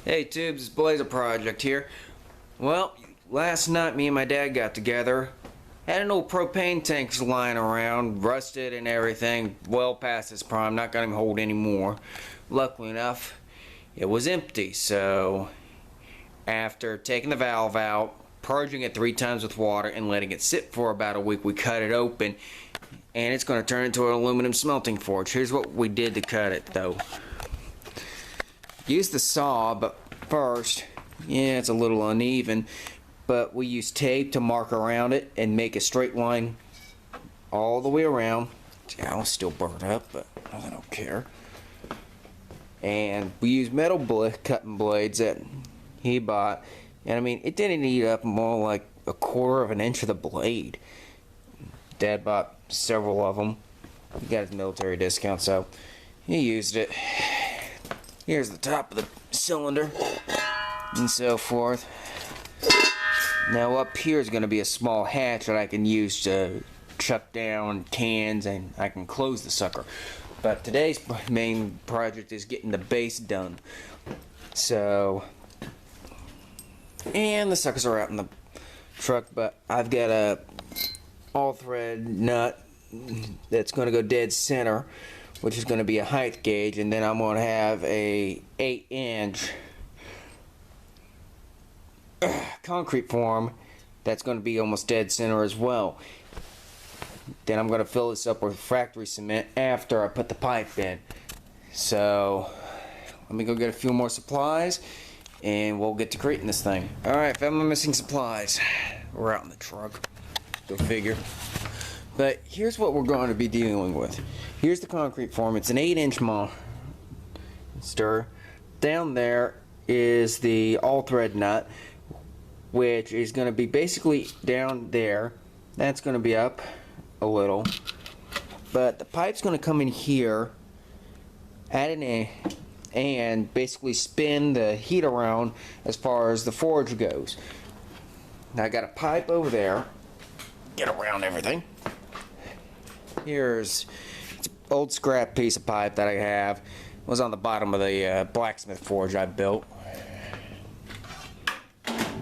Hey Tubes, Blazer Project here. Well, last night me and my dad got together. Had an old propane tank lying around, rusted and everything, well past its prime, not gonna hold anymore. Luckily enough, it was empty, so after taking the valve out, purging it 3 times with water, and letting it sit for about a week, we cut it open, and it's gonna turn into an aluminum smelting forge. Here's what we did to cut it though. Use the saw, but first, yeah, it's a little uneven, but we use tape to mark around it and make a straight line all the way around. Yeah, I'll still burn up, but I don't care. And we use metal cutting blades that he bought, and I mean, it didn't eat up more like 1/4 of an inch of the blade. Dad bought several of them. He got his military discount, so he used it. Here's the top of the cylinder and so forth. Now up here is going to be a small hatch that I can use to chuck down cans, and I can close the sucker. But today's main project is getting the base done. So, and the suckers are out in the truck, but I've got a all thread nut that's going to go dead center, which is going to be a height gauge, and then I'm going to have a 8-inch concrete form that's going to be almost dead center as well. Then I'm going to fill this up with factory cement after I put the pipe in. So let me go get a few more supplies and we'll get to creating this thing. Alright, found my missing supplies. We're out in the truck. Go figure. But here's what we're going to be dealing with. Here's the concrete form. It's an 8-inch monster. Down there is the all-thread nut, which is going to be basically down there. That's going to be up a little. But the pipe's going to come in here at an A and basically spin the heat around as far as the forge goes. Now I got a pipe over there. Get around everything. Here's an old scrap piece of pipe that I have. It was on the bottom of the blacksmith forge I built.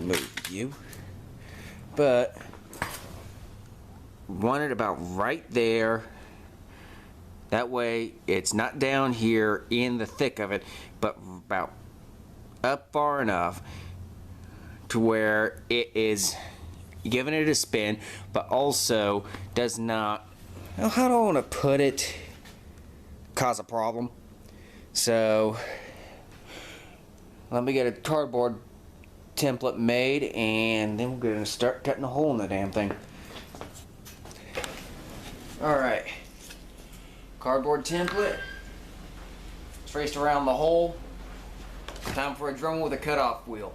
Move you. But want it about right there. That way it's not down here in the thick of it, but about up far enough to where it is giving it a spin, but also does not, how do I want to put it, cause a problem. So let me get a cardboard template made, and then we're going to start cutting a hole in the damn thing. Alright, cardboard template traced around the hole. Time for a drum with a cutoff wheel.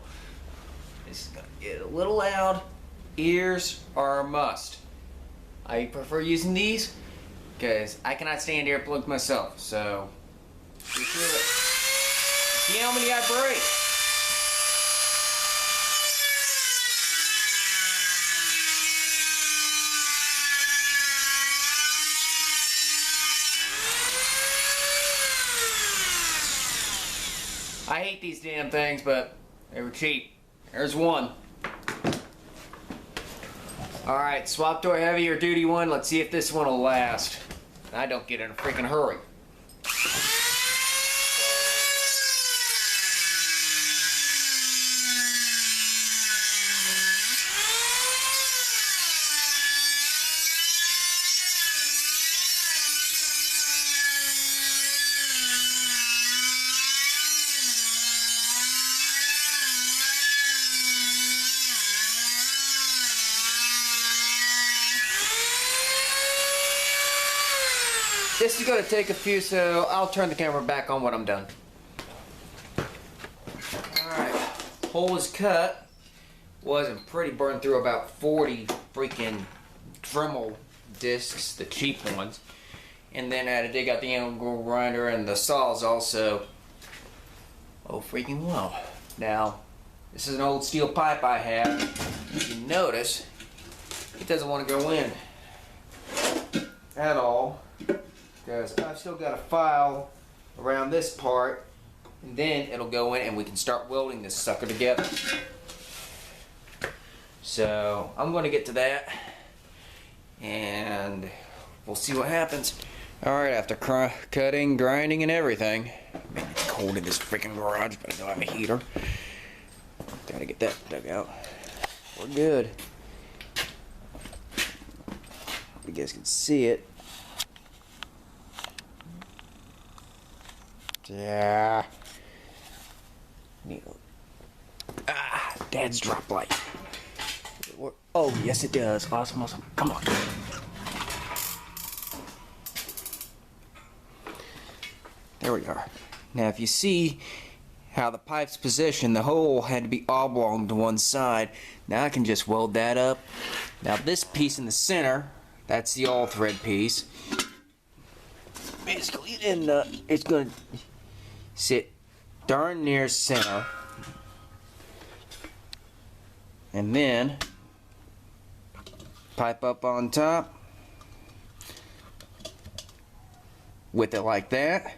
This is going to get a little loud. Ears are a must. I prefer using these because I cannot stand earplugs myself, so see how many I break. I hate these damn things, but they were cheap. There's one. Alright, swap to a heavier duty one. Let's see if this one will last. I don't get in a freaking hurry. This is going to take a few, so I'll turn the camera back on when I'm done. Alright, hole is cut. Wasn't pretty, burned through about 40 freaking Dremel discs, the cheap ones. And then I had to dig out the angle grinder, and the saws also. Oh freaking well. Now, this is an old steel pipe I have. If you notice, it doesn't want to go in at all, because I've still got a file around this part And then it'll go in and we can start welding this sucker together. So I'm going to get to that and we'll see what happens. Alright, after cutting, grinding, and everything. Man, it's cold in this freaking garage, but I don't have a heater. Gotta get that dug out. We're good. You guys can see it. Yeah. Dad's drop light. Oh, yes it does. Awesome, awesome. Come on. There we are. Now if you see how the pipe's positioned, the hole had to be oblong to one side. Now I can just weld that up. Now this piece in the center, that's the all thread piece. Basically, and it's going to sit darn near center. And then pipe up on top with it like that.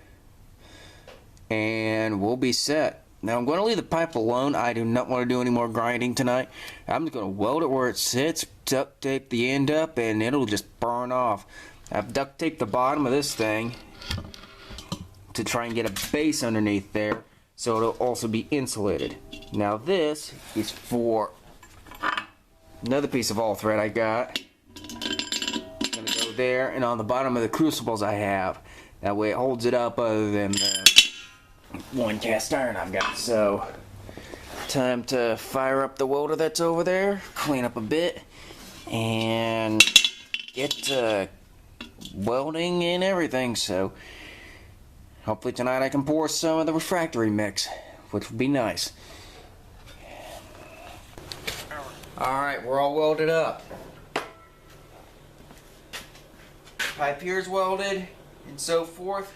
And we'll be set. Now I'm going to leave the pipe alone. I do not want to do any more grinding tonight. I'm just going to weld it where it sits, duct tape the end up, and it'll just burn off. I've duct taped the bottom of this thing to try and get a base underneath there so it'll also be insulated. Now this is for another piece of all thread I got. It's going to go there and on the bottom of the crucibles I have. That way it holds it up other than the one cast iron I've got. So time to fire up the welder that's over there, clean up a bit, and get welding and everything. So hopefully tonight I can pour some of the refractory mix, which would be nice. Alright, we're all welded up. Pipe here is welded and so forth.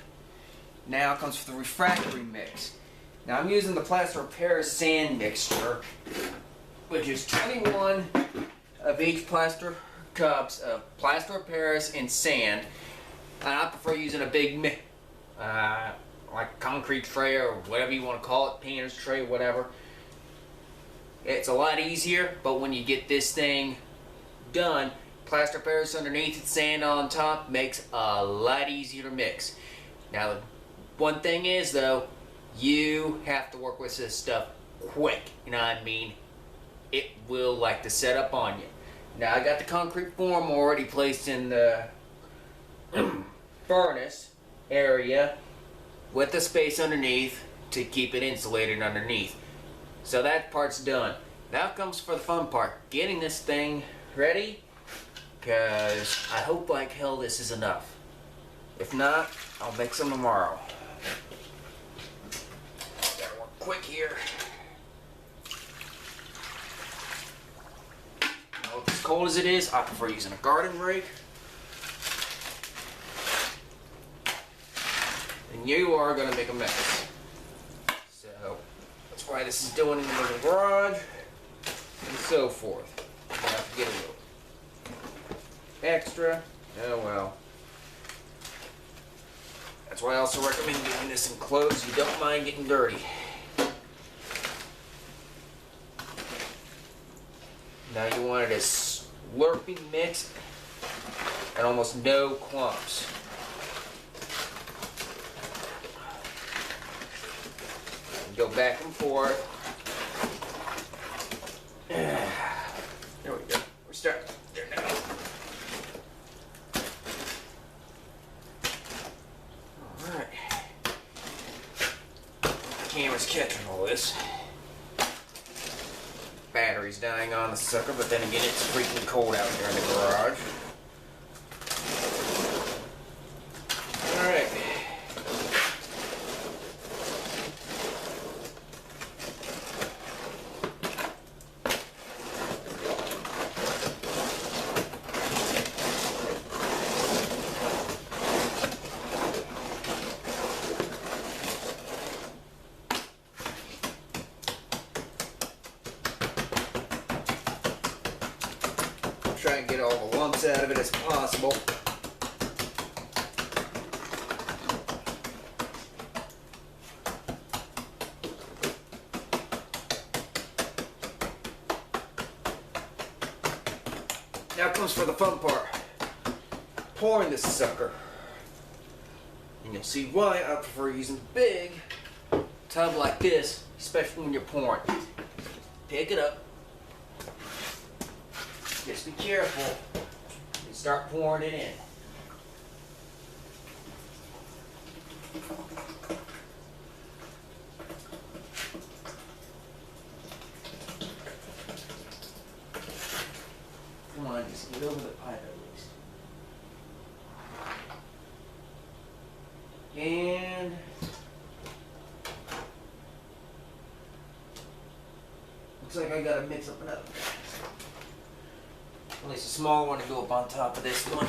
Now comes for the refractory mix. Now I'm using the plaster of Paris sand mixture, which is 21 of each plaster cups of plaster of Paris and sand. And I prefer using a big like concrete tray or whatever you want to call it, painter's tray, whatever. It's a lot easier, but when you get this thing done, plaster of Paris underneath and sand on top makes a lot easier to mix. Now the one thing is though, you have to work with this stuff quick. You know what I mean? It will like to set up on you. Now I got the concrete form already placed in the furnace area with the space underneath to keep it insulated underneath. So that part's done. Now comes for the fun part, getting this thing ready, because I hope like hell this is enough. If not, I'll make some tomorrow. Gotta work quick here. Now, as cold as it is, I prefer using a garden rake. And you are gonna make a mess. So that's why this is doing it in the garage and so forth. You have to get a little extra. Oh well. That's why I also recommend doing this in clothes you don't mind getting dirty. Now you want it a slurpy mix and almost no clumps. Go back and forth. There we go. We're starting there now. Alright. The camera's catching all this. Battery's dying on the sucker, but then again it's freaking cold out here in the garage. Alright. Try and get all the lumps out of it as possible. Now comes for the fun part. Pouring this sucker. And you'll see why I prefer using a big tub like this, especially when you're pouring. Pick it up. Just be careful and start pouring it in. Come on, just get over the pipe at least. And looks like I gotta mix up another. At least a small one to go up on top of this one.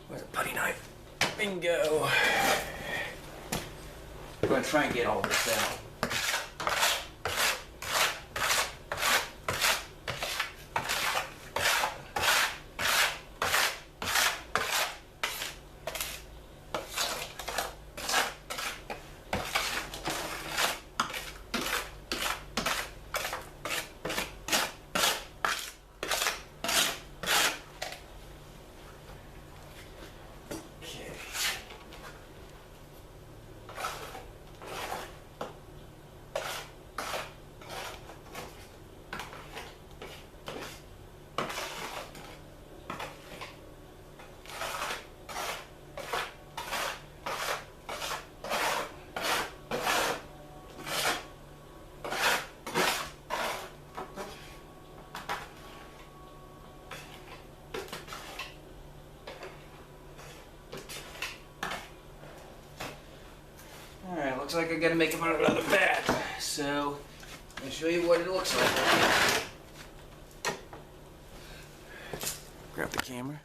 Where's a putty knife? Bingo. I'm gonna try and get all this out. Alright, looks like I gotta make another batch. So, I'll show you what it looks like. Grab the camera.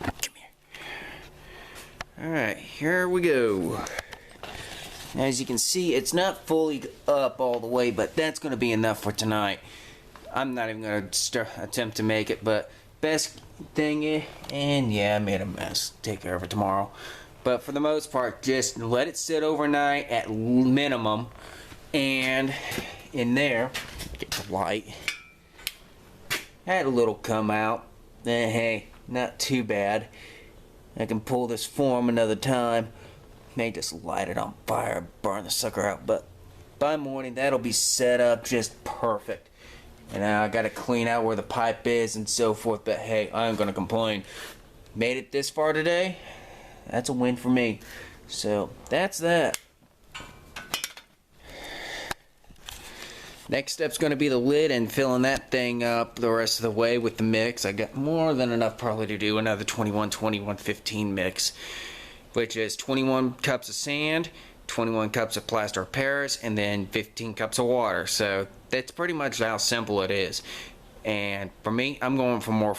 Come here. Alright, here we go. As you can see, it's not fully up all the way, but that's going to be enough for tonight. I'm not even going to attempt to make it, but best thing is, and yeah, I made a mess. Take care of it tomorrow. But for the most part, just let it sit overnight at minimum. And in there, get the light. Had a little come out. Hey, not too bad. I can pull this form another time. May just light it on fire, burn the sucker out. But by morning, that'll be set up just perfect. And now I gotta clean out where the pipe is and so forth. But hey, I ain't gonna complain. Made it this far today. That's a win for me. So that's that. Next step's going to be the lid and filling that thing up the rest of the way with the mix. I got more than enough probably to do another 21-21-15 mix, which is 21 cups of sand, 21 cups of plaster of Paris, and then 15 cups of water. So that's pretty much how simple it is. And for me, I'm going for more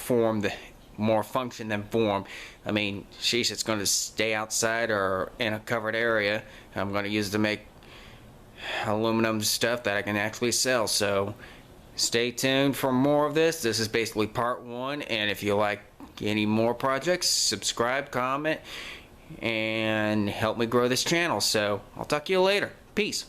function than form. I mean, sheesh, it's going to stay outside or in a covered area. I'm going to use it to make aluminum stuff that I can actually sell. So stay tuned for more of this. This is basically part one, and if you like any more projects, subscribe, comment, and help me grow this channel. So I'll talk to you later. Peace.